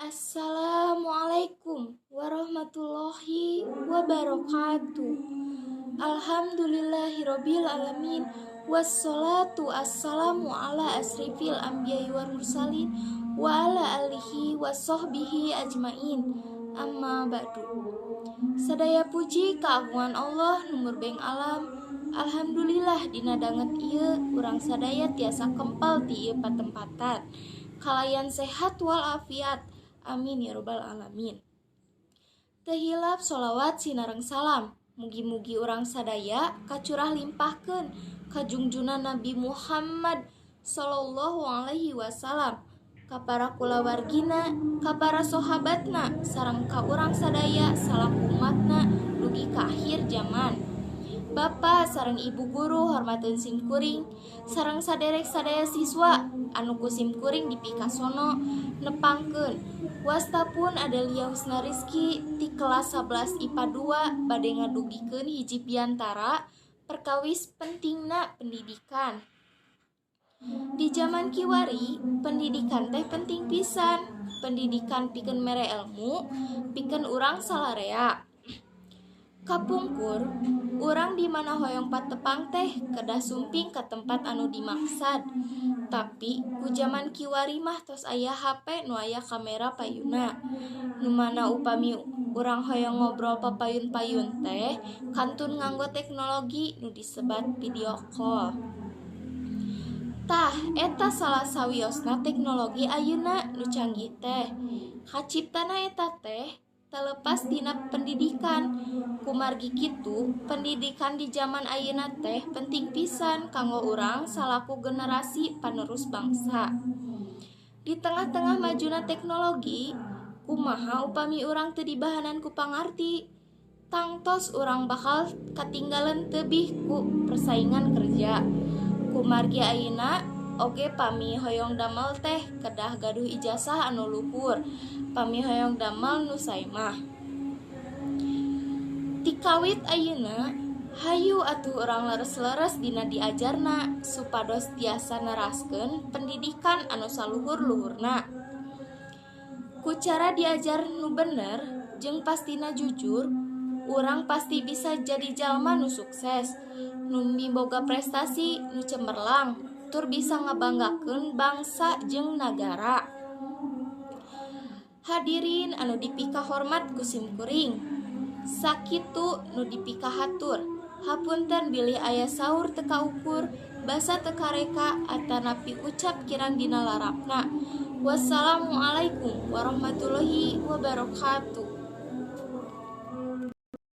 Assalamualaikum warahmatullahi wabarakatuh. Alhamdulillahirabbil alamin. Wassalatu assalamu ala asrifil anbiya'i wal mursalin wa ala alihi wassohbihi ajmain. Amma ba'du. Sadaya puji keagungan Allah numur beng alam. Alhamdulillah dina danget ieu urang sadaya tiasa kempal ti ieu patempatan. Kalayan sehat walafiat. Amin ya robbal alamin. Teu hilap sholawat sinareng salam. Mugi-mugi urang sadaya kacurah limpahkeun ka jungjungan Nabi Muhammad sallallahu alaihi wasallam, ka para kulawargina, ka para sahabatna, sareng ka urang sadaya salaku umatna dugi ka akhir zaman. Bapak sareng ibu guru hormateun simkuring, sareng saderek sadaya siswa anu ku simkuring dipikasono nepangkeun. Wastapun Adelia Husna Rizki ti kelas 11 IPA 2 bade ngadugikeun hiji piantara perkawis pentingna pendidikan. Di zaman kiwari, pendidikan teh penting pisan. Pendidikan pikeun mere ilmu, pikeun urang salarea. Kapungkur, urang di mana hoyong patepang teh kedah sumping ke tempat anu dimaksad. Tapi ku zaman kiwari mah tos aya HP nu aya kamera payuna. Nu mana upami urang hoyong ngobrol papayun-payun teh kantun nganggo teknologi nu disebat video call. Tah eta salah sawiosna teknologi ayeuna nu canggih teh. Kaciptana eta teh terlepas dina pendidikan. Kumargi kitu, pendidikan di zaman ayeuna teh penting pisan kanggo urang salaku generasi panerus bangsa. Di tengah-tengah majuna teknologi, kumaha upami urang teu dibahanan ku pangarti, tangtos urang bakal katinggalan tebih ku persaingan kerja. Kumargi ayeuna oge pami hoyong damel teh kedah gaduh ijazah anu luhur, pami hoyong damel nu saemah. Tikawit ayeuna hayu atuh urang leres-leres dina diajarna supados tiasa neraskeun pendidikan anu saluhur-luhurna. Ku cara diajar nu bener jeung pastina jujur, urang pasti bisa jadi jalma nu sukses, nu miboga prestasi nu cemerlang, tur bisa ngabanggakeun bangsa jeung nagara. Hadirin anu dipika hormat ku simkuring, sakitu nu dipika hatur, hapunten bilih aya saur teu kaukur, basa teu kareka atanapi ucap kirang dina larapna. Wassalamualaikum warahmatullahi wabarakatuh.